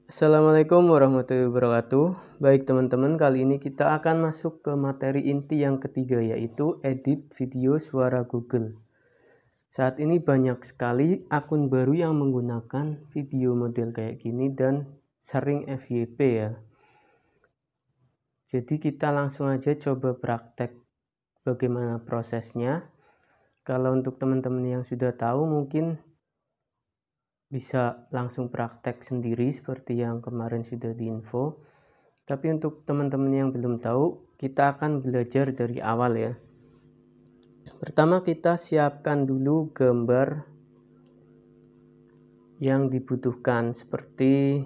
Assalamualaikum warahmatullahi wabarakatuh. Baik teman-teman, kali ini kita akan masuk ke materi inti yang ketiga, yaitu edit video suara Google. Saat ini banyak sekali akun baru yang menggunakan video model kayak gini dan sering FYP ya. Jadi kita langsung aja coba praktek bagaimana prosesnya. Kalau untuk teman-teman yang sudah tahu mungkin bisa langsung praktek sendiri seperti yang kemarin sudah diinfo. Tapi untuk teman-teman yang belum tahu, kita akan belajar dari awal ya. Pertama kita siapkan dulu gambar yang dibutuhkan. Seperti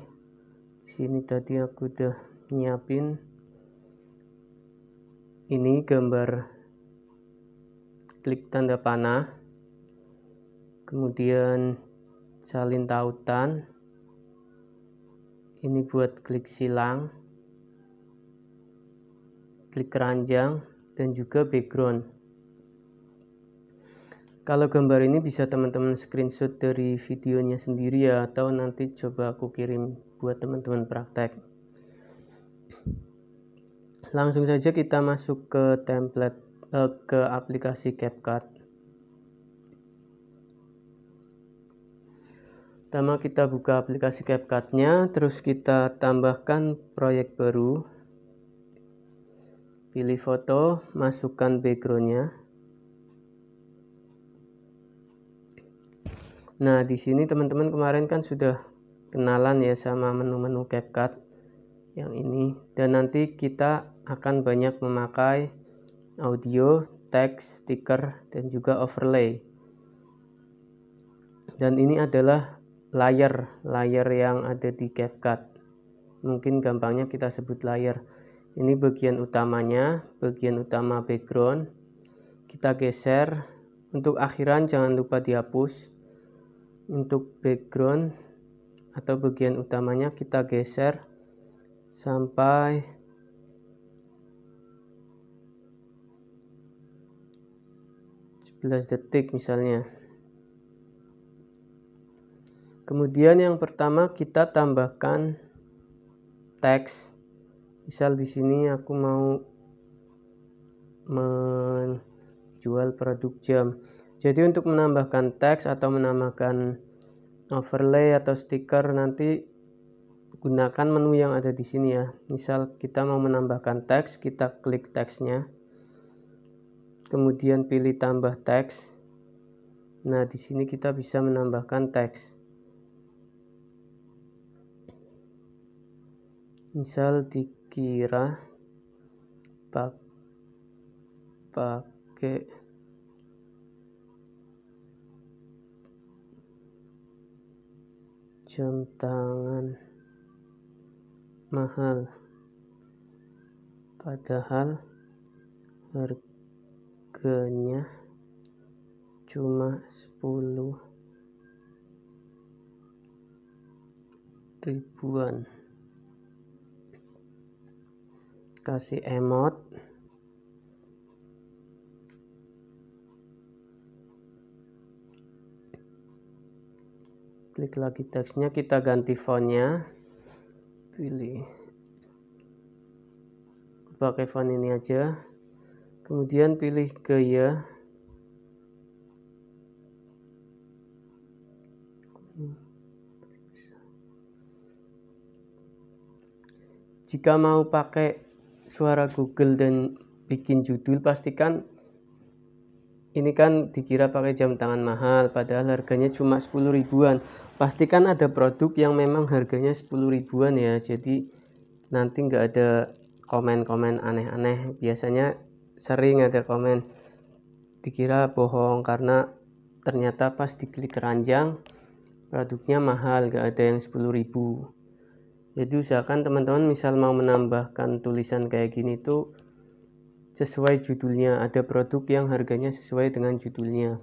sini tadi aku udah nyiapin. Ini gambar klik tanda panah. Kemudian salin tautan. Ini buat klik silang, klik keranjang, dan juga background. Kalau gambar ini bisa teman-teman screenshot dari videonya sendiri ya, atau nanti coba aku kirim buat teman-teman praktek. Langsung saja kita masuk ke template ke aplikasi CapCut. Pertama kita buka aplikasi CapCut-nya, terus kita tambahkan proyek baru. Pilih foto, masukkan background-nya. Nah, di sini teman-teman kemarin kan sudah kenalan ya sama menu-menu CapCut yang ini, dan nanti kita akan banyak memakai audio, teks, stiker, dan juga overlay. Dan ini adalah layar yang ada di CapCut. Mungkin gampangnya kita sebut layar. Ini bagian utamanya, bagian utama background. Kita geser. Untuk akhiran jangan lupa dihapus. Untuk background atau bagian utamanya kita geser sampai detik misalnya. Kemudian yang pertama kita tambahkan teks. Misal di sini aku mau menjual produk jam. Jadi untuk menambahkan teks atau menambahkan overlay atau stiker nanti gunakan menu yang ada di sini ya. Misal kita mau menambahkan teks, kita klik teksnya. Kemudian pilih tambah teks. Nah, di sini kita bisa menambahkan teks. Misal dikira pakai jam tangan mahal, padahal harganya cuma 10 ribuan. Kasih emot. Klik lagi teksnya, kita ganti fontnya. Pilih pakai font ini aja. Kemudian pilih gaya. Jika mau pakai suara Google dan bikin judul, pastikan ini kan dikira pakai jam tangan mahal padahal harganya cuma 10 ribuan. Pastikan ada produk yang memang harganya 10 ribuan ya. Jadi nanti nggak ada komen-komen aneh-aneh. Biasanya sering ada komen dikira bohong karena ternyata pas diklik keranjang produknya mahal, nggak ada yang 10 ribu. Jadi usahakan teman-teman misal mau menambahkan tulisan kayak gini tuh sesuai judulnya, ada produk yang harganya sesuai dengan judulnya,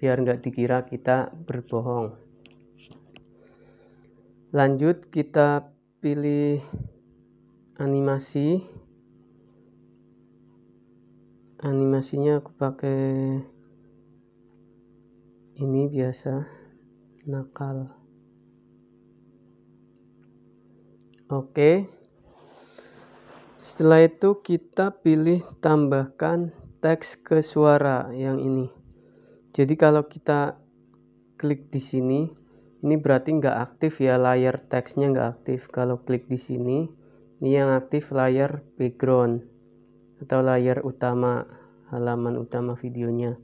biar nggak dikira kita berbohong. Lanjut kita pilih animasi. Animasinya aku pakai ini biasa, nakal. Oke. Setelah itu kita pilih tambahkan teks ke suara yang ini. Jadi kalau kita klik di sini, ini berarti nggak aktif ya, layar teksnya nggak aktif. Kalau klik di sini, ini yang aktif layar background atau layar utama, halaman utama videonya.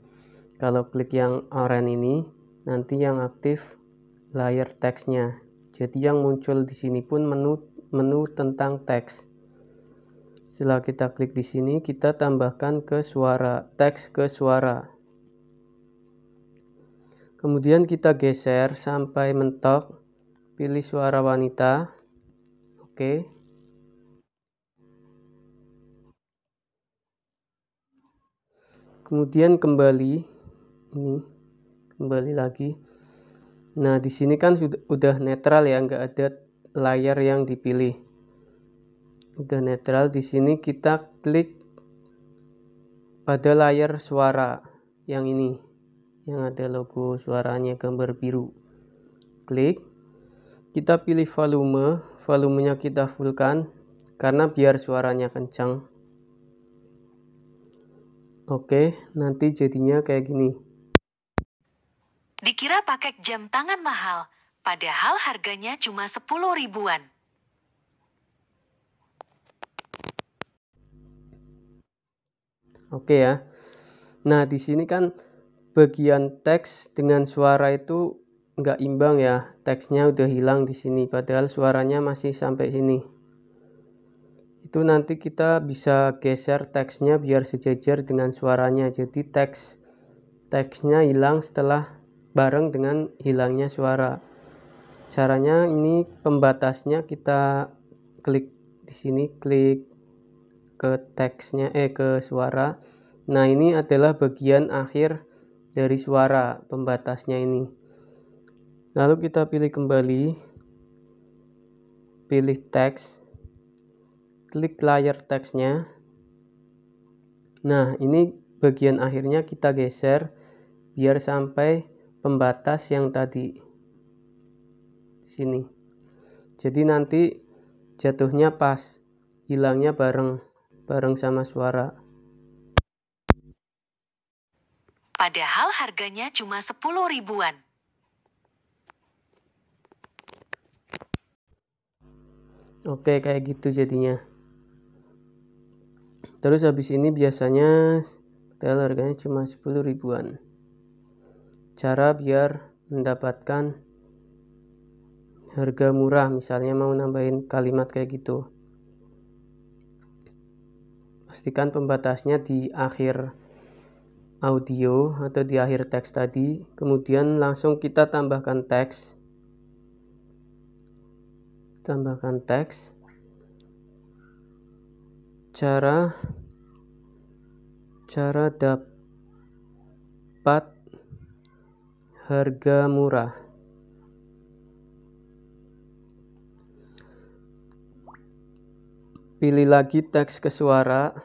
Kalau klik yang oranye ini, nanti yang aktif layar teksnya. Jadi yang muncul di sini pun menu tentang teks. Setelah kita klik di sini, kita tambahkan ke suara, teks ke suara. Kemudian kita geser sampai mentok, pilih suara wanita. Oke. Kemudian kembali lagi. Nah, di sini kan udah netral ya, nggak ada layar yang dipilih. Udah netral, di sini kita klik pada layar suara yang ini, yang ada logo suaranya gambar biru. Klik, kita pilih volumenya kita fullkan karena biar suaranya kencang. Oke, nanti jadinya kayak gini. Dikira pakai jam tangan mahal, padahal harganya cuma 10 ribuan. Oke ya. Nah, di sini kan bagian teks dengan suara itu nggak imbang ya. Teksnya udah hilang di sini, padahal suaranya masih sampai sini. Itu nanti kita bisa geser teksnya biar sejajar dengan suaranya. Jadi teksnya hilang setelah bareng dengan hilangnya suara. Caranya ini pembatasnya kita klik di sini, klik ke teksnya ke suara. Nah, ini adalah bagian akhir dari suara, pembatasnya ini. Lalu kita pilih kembali, pilih teks, klik layar teksnya. Nah, ini bagian akhirnya kita geser biar sampai pembatas yang tadi di sini. Jadi nanti jatuhnya pas, hilangnya bareng sama suara. Padahal harganya cuma 10 ribuan. Oke, kayak gitu jadinya. Terus habis ini biasanya harganya cuma 10 ribuan. Cara biar mendapatkan harga murah, misalnya mau nambahin kalimat kayak gitu. Pastikan pembatasnya di akhir audio atau di akhir teks tadi, kemudian langsung kita tambahkan teks. Cara dapat harga murah. Pilih lagi teks ke suara,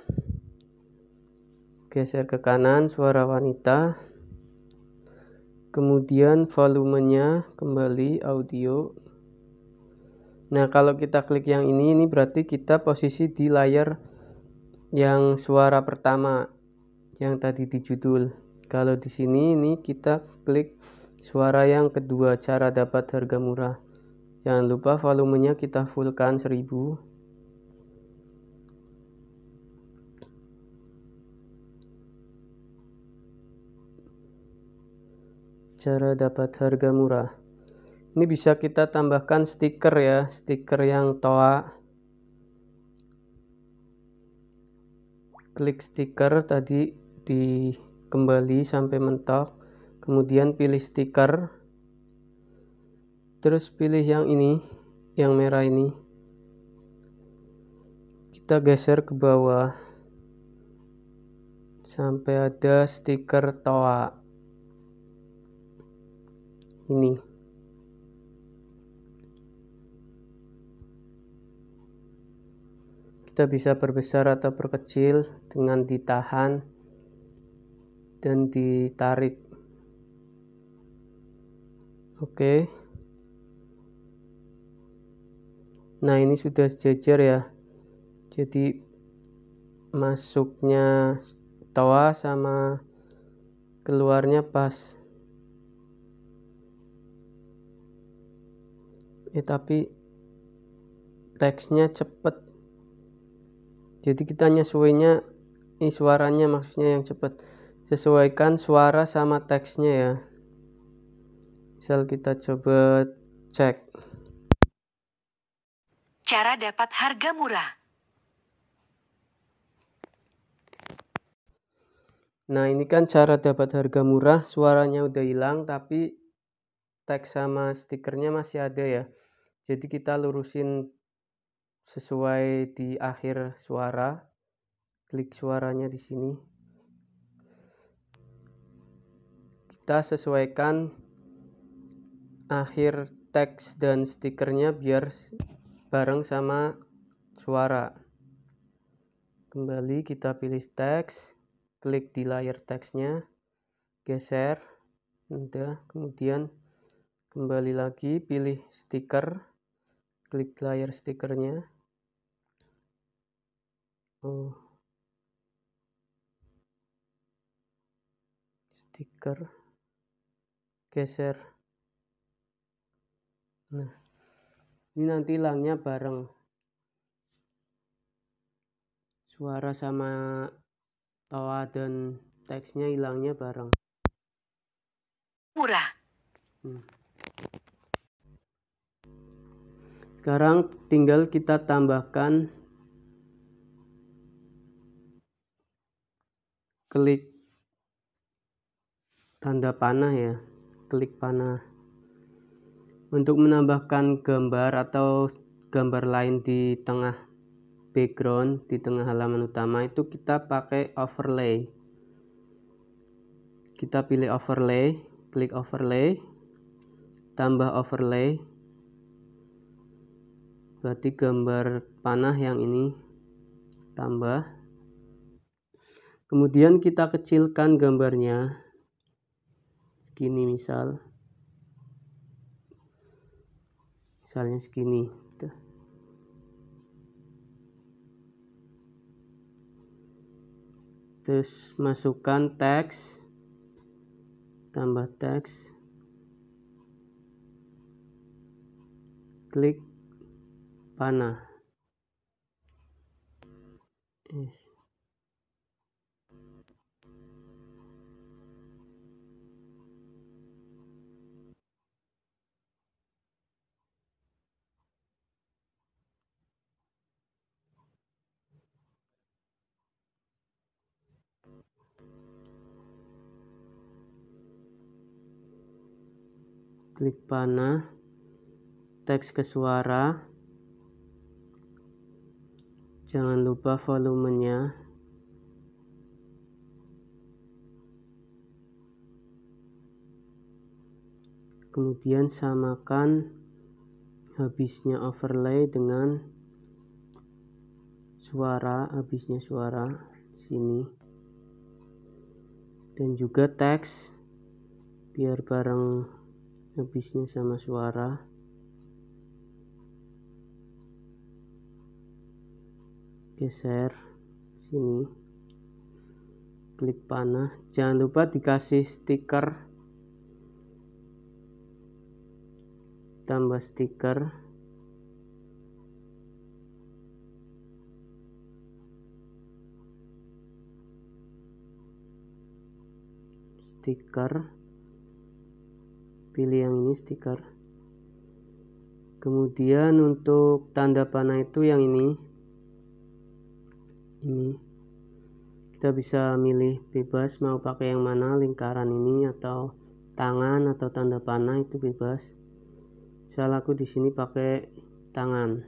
geser ke kanan, suara wanita, kemudian volumenya kembali audio. Nah, kalau kita klik yang ini berarti kita posisi di layar yang suara pertama yang tadi di judul. Kalau di sini ini kita klik suara yang kedua, cara dapat harga murah. Jangan lupa volumenya kita fullkan 1000. Cara dapat harga murah. Ini bisa kita tambahkan stiker ya, stiker yang toa. Klik stiker tadi kembali sampai mentok, kemudian pilih stiker, terus pilih yang ini, yang merah ini. Kita geser ke bawah sampai ada stiker toa. Ini. Kita bisa perbesar atau perkecil dengan ditahan dan ditarik. Oke. Nah, ini sudah sejajar ya, jadi masuknya tawa sama keluarnya pas. Tapi teksnya cepet, jadi kita nyesuainya suaranya, maksudnya yang cepet. Sesuaikan suara sama teksnya ya. Misal kita coba cek. Cara dapat harga murah. Nah, ini kan cara dapat harga murah, suaranya udah hilang tapi teks sama stikernya masih ada ya. Jadi kita lurusin sesuai di akhir suara. Klik suaranya di sini. Kita sesuaikan akhir teks dan stikernya biar bareng sama suara. Kembali kita pilih teks, klik di layar teksnya, geser, udah, kemudian kembali lagi pilih stiker, klik layar stikernya. Stiker, geser. Nah, ini nanti hilangnya bareng suara sama tawa dan teksnya, hilangnya bareng. Murah. Sekarang tinggal kita tambahkan klik tanda panah ya, klik panah. Untuk menambahkan gambar atau gambar lain di tengah background, di tengah halaman utama, itu kita pakai overlay. Kita pilih overlay, klik overlay, tambah overlay, berarti gambar panah yang ini tambah. Kemudian kita kecilkan gambarnya segini, misalnya segini. Terus masukkan teks, tambah teks, klik panah. Klik panah, teks ke suara, jangan lupa volumenya. Kemudian samakan habisnya overlay dengan suara, habisnya suara sini, dan juga teks biar bareng habisnya sama suara. Geser sini, klik panah, jangan lupa dikasih stiker, tambah stiker, pilih yang ini stiker. Kemudian untuk tanda panah itu yang ini kita bisa milih bebas mau pakai yang mana, lingkaran ini atau tangan atau tanda panah, itu bebas. Misal aku di sini pakai tangan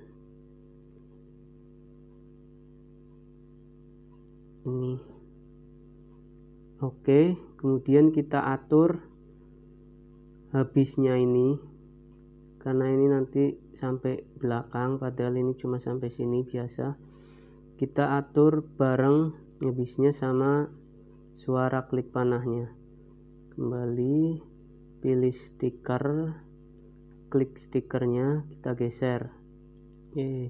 ini. Oke, kemudian kita atur habisnya ini, karena ini nanti sampai belakang padahal ini cuma sampai sini biasa. Kita atur bareng habisnya sama suara klik panahnya. Kembali pilih stiker, klik stikernya, kita geser Oke,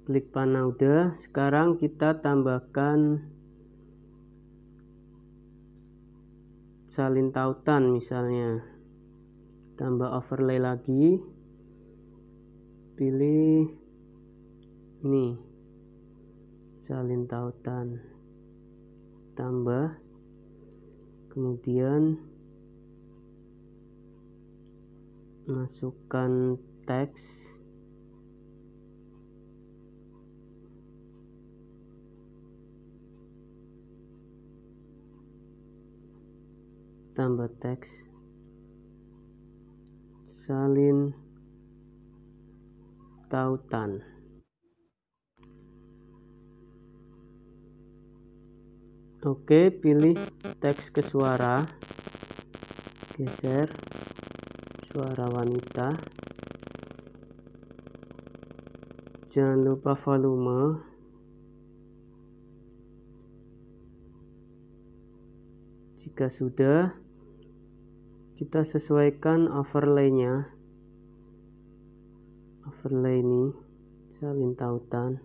klik panah udah. Sekarang kita tambahkan salin tautan, misalnya tambah overlay lagi, pilih ini salin tautan, tambah, kemudian masukkan teks, tambah teks, salin tautan. Oke, pilih teks ke suara, geser suara wanita, jangan lupa volume, jika sudah kita sesuaikan overlaynya, overlay ini salin tautan,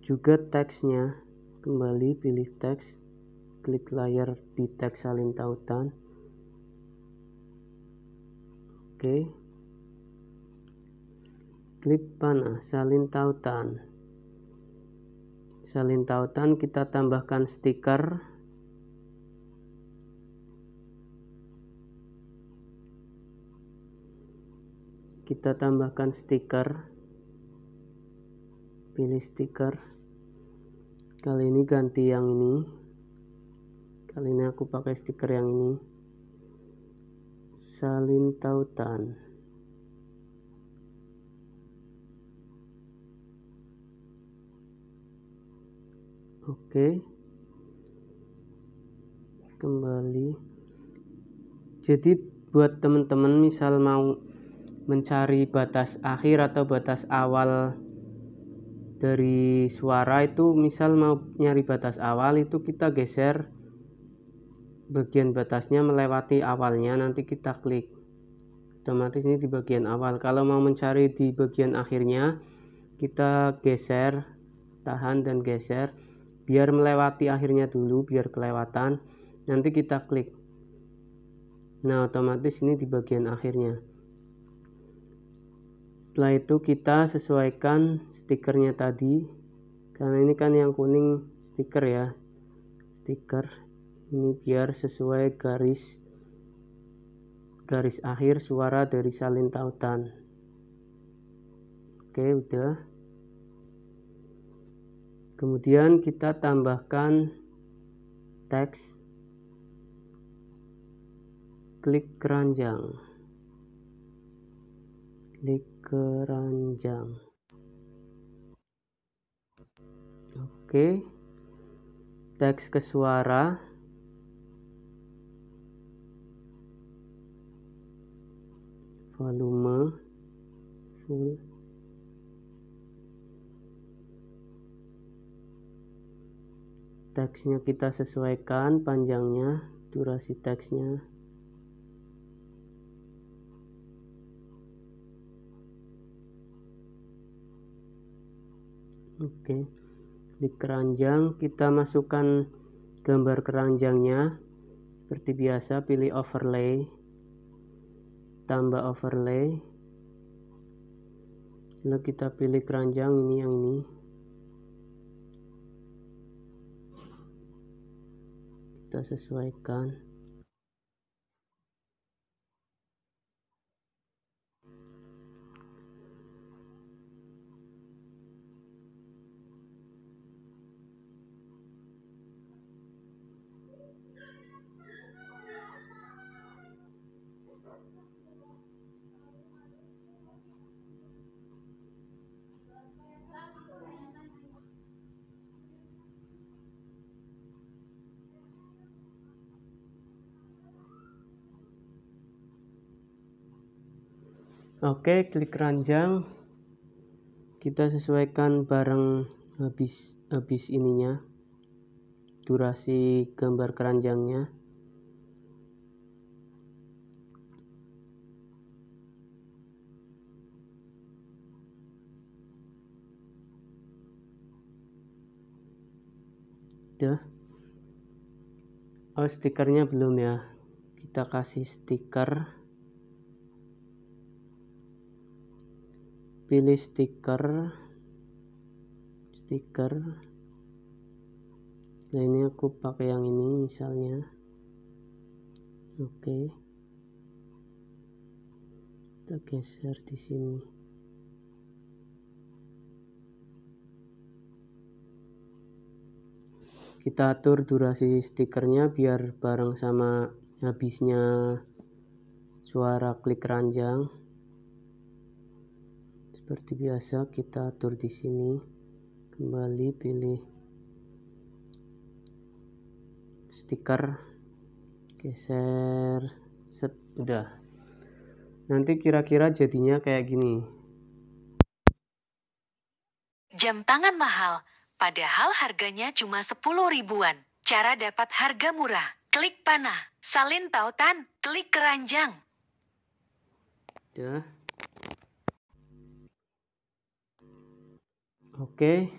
juga teksnya, kembali pilih teks, klik layar di teks salin tautan. Oke, klik panah salin tautan. Salin tautan kita tambahkan stiker, pilih stiker. Kali ini ganti yang ini, kali ini aku pakai stiker yang ini, salin tautan. Oke, kembali. Jadi buat teman-teman misal mau mencari batas akhir atau batas awal dari suara itu, misal mau nyari batas awal itu kita geser bagian batasnya melewati awalnya, nanti kita klik, otomatis ini di bagian awal. Kalau mau mencari di bagian akhirnya, kita geser, tahan dan geser biar melewati akhirnya dulu, biar kelewatan, nanti kita klik. Nah, otomatis ini di bagian akhirnya. Setelah itu kita sesuaikan stikernya tadi, karena ini kan yang kuning stiker ya, stiker ini biar sesuai garis akhir suara dari salin tautan. Oke, udah. Kemudian kita tambahkan teks, klik keranjang, Oke, teks ke suara, volume full, teksnya kita sesuaikan panjangnya, durasi teksnya. Oke, klik keranjang, kita masukkan gambar keranjangnya seperti biasa, pilih overlay, tambah overlay, lalu kita pilih keranjang ini, yang ini, kita sesuaikan. Oke, klik keranjang, kita sesuaikan bareng habis ininya, durasi gambar keranjangnya. Udah. Oh, stikernya belum ya. Kita kasih stiker. Pilih stiker. Nah, ini aku pakai yang ini misalnya. Oke. Kita geser di sini. Kita atur durasi stikernya biar bareng sama habisnya suara klik keranjang. Seperti biasa kita atur di sini. Kembali pilih stiker, geser, set, udah. Nanti kira-kira jadinya kayak gini. Jam tangan mahal, padahal harganya cuma 10 ribuan. Cara dapat harga murah, klik panah, salin tautan, klik keranjang. Udah. Oke.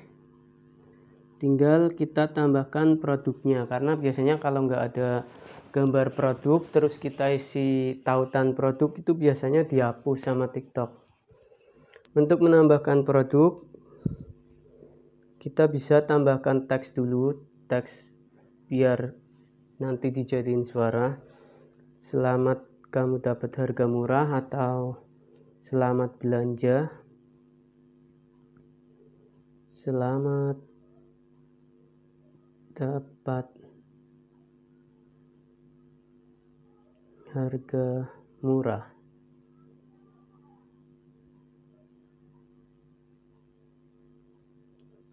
Tinggal kita tambahkan produknya, karena biasanya kalau nggak ada gambar produk terus kita isi tautan produk itu biasanya dihapus sama TikTok. Untuk menambahkan produk, kita bisa tambahkan teks dulu, teks biar nanti dijadiin suara. Selamat kamu dapat harga murah atau selamat belanja. Selamat dapat harga murah.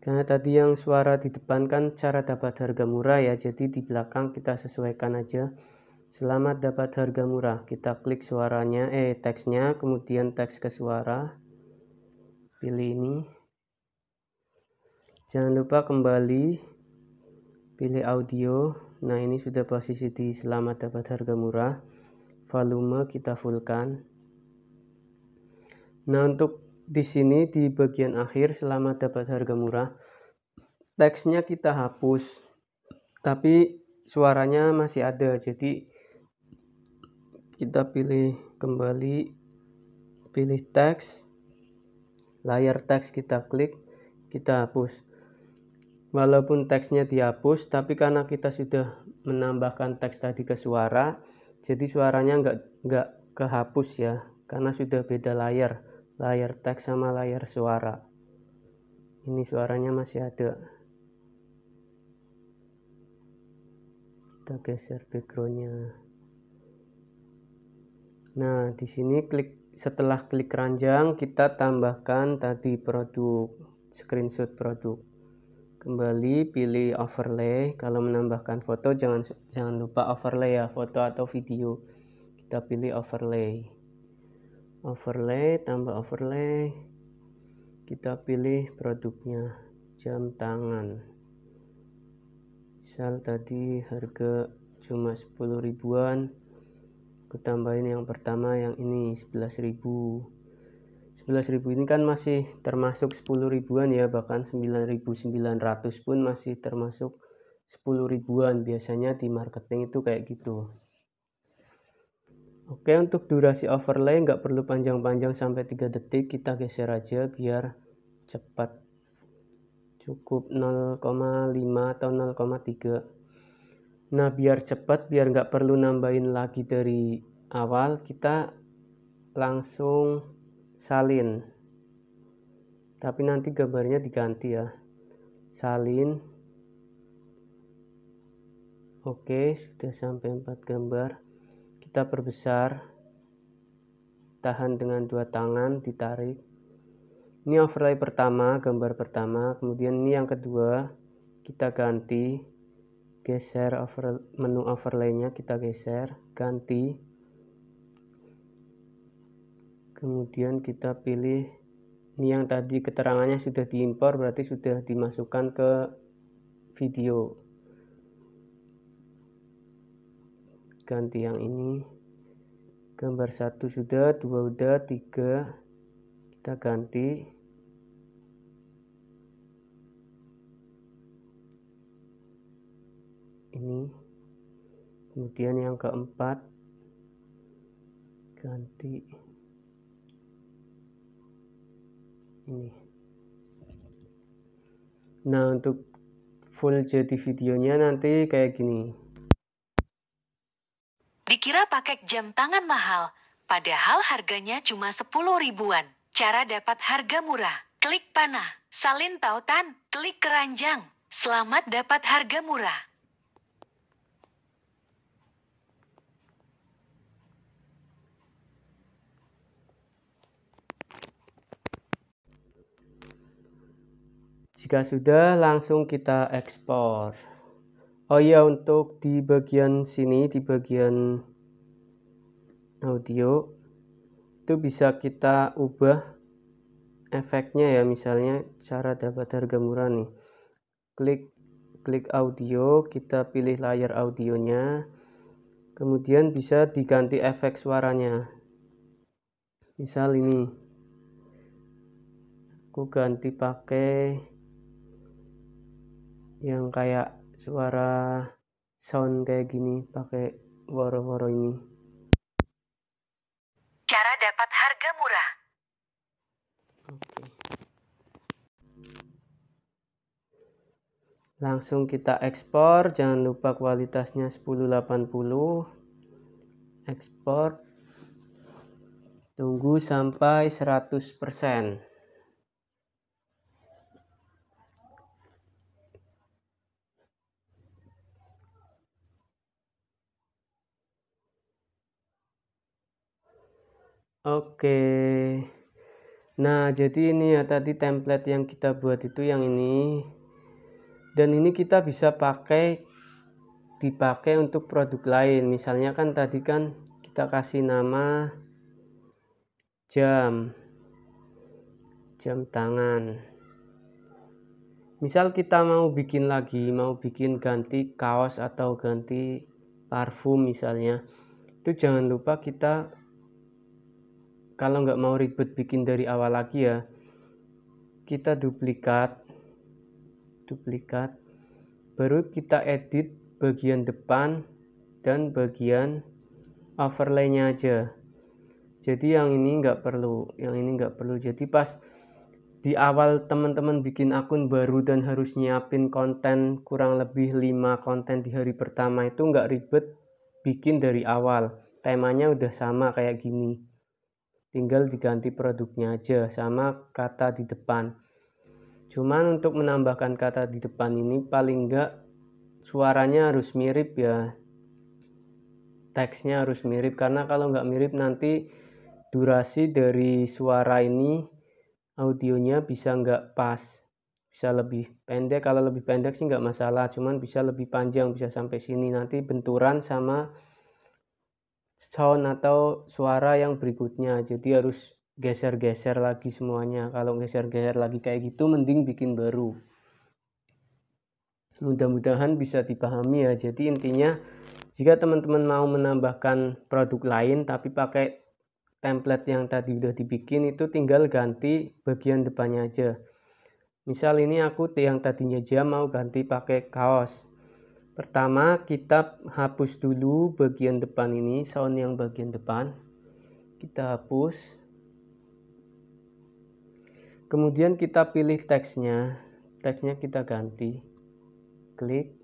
Karena tadi yang suara di depan kan cara dapat harga murah ya, jadi di belakang kita sesuaikan aja. Selamat dapat harga murah. Kita klik suaranya, teksnya, kemudian teks ke suara. Pilih ini. Jangan lupa kembali pilih audio. Nah, ini sudah posisi di selamat dapat harga murah. Volume kita fullkan. Nah, untuk di sini di bagian akhir selamat dapat harga murah, teksnya kita hapus, tapi suaranya masih ada. Jadi kita pilih kembali, pilih teks, layar teks kita klik, kita hapus. Walaupun teksnya dihapus, tapi karena kita sudah menambahkan teks tadi ke suara, jadi suaranya nggak kehapus ya, karena sudah beda layar teks sama layar suara. Ini suaranya masih ada. Kita geser backgroundnya. Nah, di sini setelah klik keranjang kita tambahkan tadi produk, screenshot produk. Kembali pilih overlay. Kalau menambahkan foto jangan lupa overlay ya, foto atau video. Kita pilih overlay. Tambah overlay. Kita pilih produknya, jam tangan. Misal tadi harga cuma 10 ribuan. Aku tambahin yang pertama, yang ini 11 ribu. 11 ribu ini kan masih termasuk 10 ribuan ya, bahkan 9.900 pun masih termasuk 10 ribuan. Biasanya di marketing itu kayak gitu. Oke, untuk durasi overlay nggak perlu panjang-panjang sampai 3 detik, kita geser aja biar cepat. Cukup 0,5 atau 0,3. Nah, biar cepat, biar nggak perlu nambahin lagi dari awal, kita langsung salin. Tapi nanti gambarnya diganti ya. Salin. Oke, sudah sampai 4 gambar. Kita perbesar. Tahan dengan 2 tangan, ditarik. Ini overlay pertama, gambar pertama. Kemudian ini yang kedua, kita ganti. Geser menu overlaynya, kita geser, ganti. Kemudian kita pilih, ini yang tadi keterangannya sudah diimpor, berarti sudah dimasukkan ke video. ganti yang ini. Gambar 1 sudah, 2 udah, 3 kita ganti. Ini. Kemudian yang keempat ganti ini. Nah, untuk full jadi videonya nanti kayak gini. Dikira pakai jam tangan mahal, padahal harganya cuma 10 ribuan. Cara dapat harga murah. Klik panah, salin tautan, klik keranjang. Selamat dapat harga murah. Jika sudah, langsung kita ekspor. Oh iya, untuk di bagian sini, di bagian audio, itu bisa kita ubah efeknya ya. Misalnya cara dapat harga murah nih. Klik audio, kita pilih layar audionya. Kemudian bisa diganti efek suaranya. Misal ini. Aku ganti pakai yang kayak suara sound kayak gini, pakai woro-woro ini. Cara dapat harga murah. Oke. Langsung kita ekspor, jangan lupa kualitasnya 1080. Ekspor. Tunggu sampai 100%. Oke. Nah, jadi ini ya tadi template yang kita buat itu yang ini. Dan ini kita bisa dipakai untuk produk lain. Misalnya kan tadi kan kita kasih nama jam tangan. Misal kita mau bikin ganti kaos atau ganti parfum misalnya, itu jangan lupa kita, kalau nggak mau ribet bikin dari awal lagi ya, kita duplikat, baru kita edit bagian depan dan bagian overlaynya aja. Jadi yang ini nggak perlu, jadi pas di awal teman-teman bikin akun baru dan harus nyiapin konten kurang lebih 5 konten di hari pertama, itu nggak ribet bikin dari awal. Temanya udah sama kayak gini, tinggal diganti produknya aja sama kata di depan. Cuman untuk menambahkan kata di depan ini paling nggak suaranya harus mirip ya, teksnya harus mirip, karena kalau nggak mirip nanti durasi dari suara ini, audionya bisa nggak pas, bisa lebih pendek. Kalau lebih pendek sih nggak masalah, cuman bisa lebih panjang, bisa sampai sini, nanti benturan sama sound atau suara yang berikutnya, jadi harus geser-geser lagi semuanya. Kalau geser-geser lagi kayak gitu, mending bikin baru. Mudah-mudahan bisa dipahami ya. Jadi intinya, jika teman-teman mau menambahkan produk lain tapi pakai template yang tadi udah dibikin, itu tinggal ganti bagian depannya aja. Misal ini aku yang tadinya jam mau ganti pakai kaos. Pertama kita hapus dulu bagian depan ini, sound yang bagian depan kita hapus. Kemudian kita pilih teksnya kita ganti, klik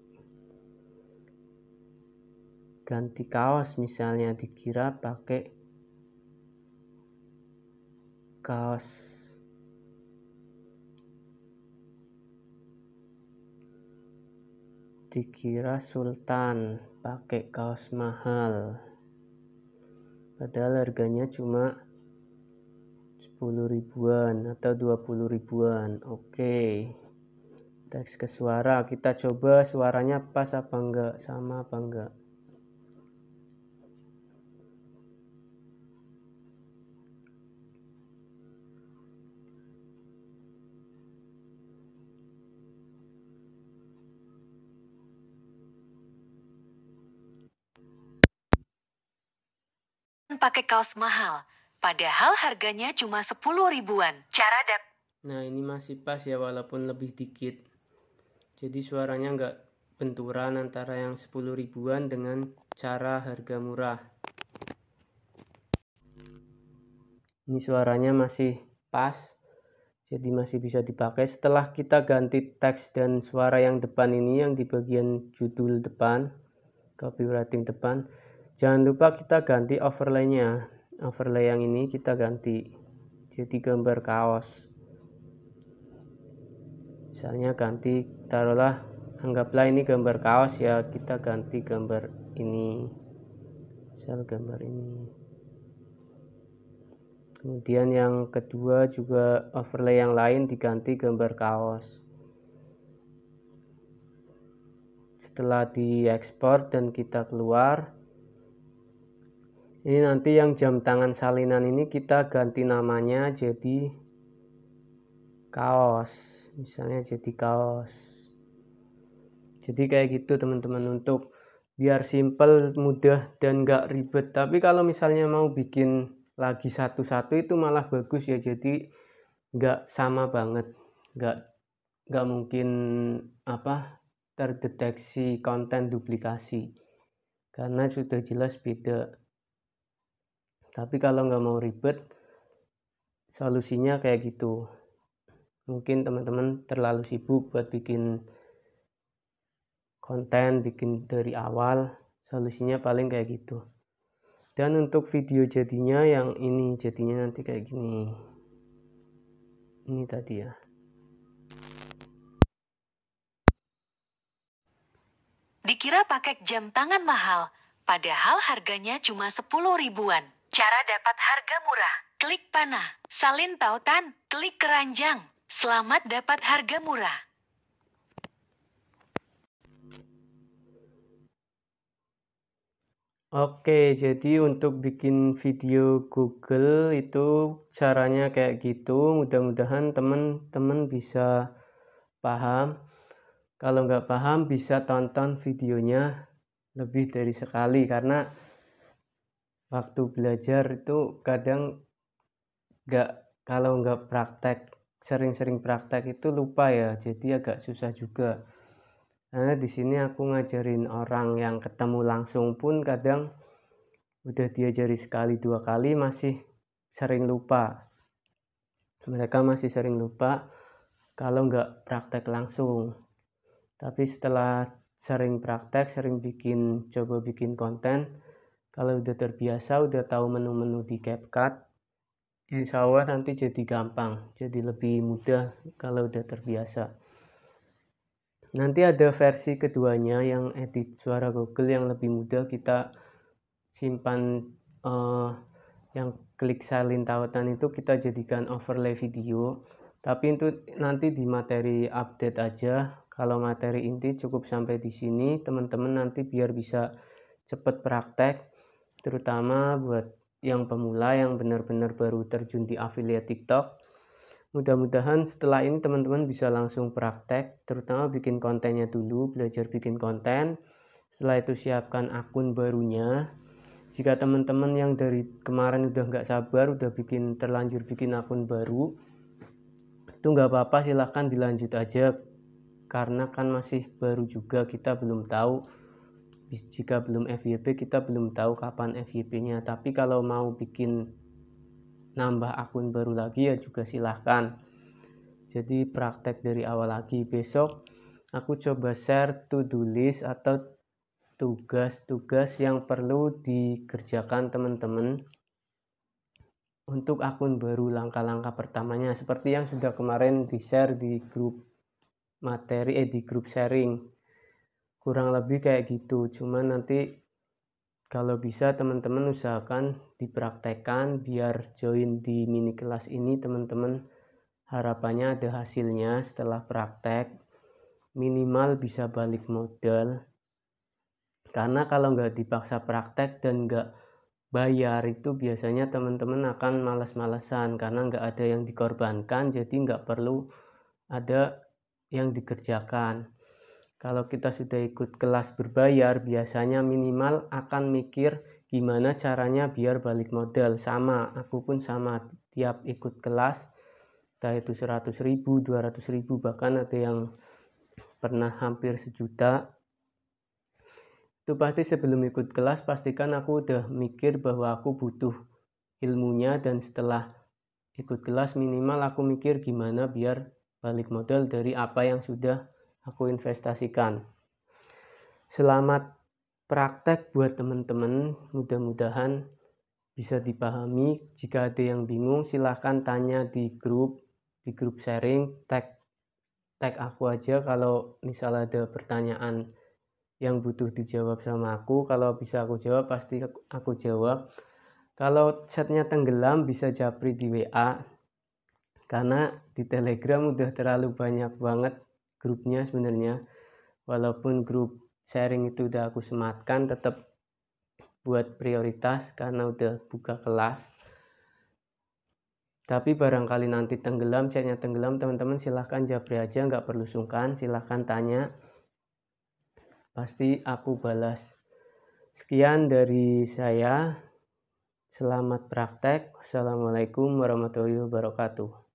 ganti kaos, misalnya dikira pakai kaos. Dikira Sultan pakai kaos mahal, padahal harganya cuma 10 ribuan atau 20 ribuan. Oke, teks ke suara, kita coba suaranya pas apa enggak, sama apa enggak. pakai kaos mahal, padahal harganya cuma 10 ribuan. Nah, ini masih pas ya, walaupun lebih dikit. Jadi suaranya nggak benturan antara yang 10 ribuan dengan cara harga murah. Ini suaranya masih pas, jadi masih bisa dipakai. Setelah kita ganti teks dan suara yang depan ini, yang di bagian judul depan, copywriting depan, jangan lupa kita ganti overlay-nya. Overlay yang ini kita ganti jadi gambar kaos. Misalnya ganti, taruhlah, anggaplah ini gambar kaos ya, kita ganti gambar ini, misal gambar ini. Kemudian yang kedua juga overlay yang lain diganti gambar kaos. Setelah diekspor dan kita keluar, ini nanti yang jam tangan salinan ini kita ganti namanya jadi kaos, misalnya jadi kaos. Jadi kayak gitu teman-teman, untuk biar simple, mudah, dan gak ribet. Tapi kalau misalnya mau bikin lagi satu-satu itu malah bagus ya, jadi gak sama banget, gak mungkin terdeteksi konten duplikasi karena sudah jelas beda. Tapi kalau nggak mau ribet, solusinya kayak gitu. Mungkin teman-teman terlalu sibuk buat bikin konten, bikin dari awal, solusinya paling kayak gitu. Dan untuk video jadinya yang ini, jadinya nanti kayak gini. Ini tadi ya. Dikira pakai jam tangan mahal, padahal harganya cuma 10 ribuan. Cara dapat harga murah. Klik panah, salin tautan, klik keranjang. Selamat dapat harga murah. Oke, jadi untuk bikin video Google itu caranya kayak gitu. Mudah-mudahan teman-teman bisa paham. Kalau nggak paham bisa tonton videonya lebih dari sekali, karena waktu belajar itu kadang kalau nggak praktek, sering-sering praktek itu lupa ya, jadi agak susah juga. Karena di sini aku ngajarin orang yang ketemu langsung pun kadang udah diajari sekali dua kali masih sering lupa. Mereka masih sering lupa kalau nggak praktek langsung. Tapi setelah sering praktek, sering coba bikin konten, kalau udah terbiasa, udah tahu menu-menu di CapCut, insya Allah nanti jadi gampang, jadi lebih mudah kalau udah terbiasa. Nanti ada versi keduanya yang edit suara Google yang lebih mudah. Kita simpan yang klik salin tautan itu kita jadikan overlay video, tapi itu nanti di materi update aja. Kalau materi inti cukup sampai di sini teman-teman, nanti biar bisa cepet praktek, terutama buat yang pemula yang benar-benar baru terjun di affiliate TikTok. Mudah-mudahan setelah ini teman-teman bisa langsung praktek, terutama bikin kontennya dulu, belajar bikin konten. Setelah itu siapkan akun barunya. Jika teman-teman yang dari kemarin udah nggak sabar, udah terlanjur bikin akun baru, itu nggak apa-apa, silahkan dilanjut aja. Karena kan masih baru juga, kita belum tahu, jika belum FYP kita belum tahu kapan FYP-nya. Tapi kalau mau nambah akun baru lagi ya juga silahkan. Jadi praktek dari awal lagi. Besok aku coba share to-do list atau tugas-tugas yang perlu dikerjakan teman-teman untuk akun baru, langkah-langkah pertamanya seperti yang sudah kemarin di-share di grup materi di grup sharing. Kurang lebih kayak gitu. Cuman nanti kalau bisa teman-teman usahakan dipraktekkan biar join di mini kelas ini teman-teman. Harapannya ada hasilnya setelah praktek, minimal bisa balik modal. Karena kalau nggak dipaksa praktek dan nggak bayar itu biasanya teman-teman akan malas-malesan karena nggak ada yang dikorbankan, jadi nggak perlu ada yang dikerjakan. Kalau kita sudah ikut kelas berbayar, biasanya minimal akan mikir gimana caranya biar balik modal. Sama, aku pun sama, tiap ikut kelas entah itu 100.000, 200.000, bahkan ada yang pernah hampir 1 juta. Itu pasti sebelum ikut kelas pastikan aku udah mikir bahwa aku butuh ilmunya, dan setelah ikut kelas minimal aku mikir gimana biar balik modal dari apa yang sudah aku investasikan. Selamat praktek buat teman-teman, mudah-mudahan bisa dipahami. Jika ada yang bingung silahkan tanya di grup sharing, tag aku aja kalau misal ada pertanyaan yang butuh dijawab sama aku. Kalau bisa aku jawab pasti aku jawab. Kalau chatnya tenggelam bisa japri di WA, karena di Telegram udah terlalu banyak banget grupnya sebenarnya. Walaupun grup sharing itu udah aku sematkan, tetap buat prioritas karena udah buka kelas. Tapi barangkali nanti tenggelam, chatnya tenggelam, teman-teman silahkan japri aja, nggak perlu sungkan, silahkan tanya, pasti aku balas. Sekian dari saya, selamat praktek. Wassalamualaikum warahmatullahi wabarakatuh.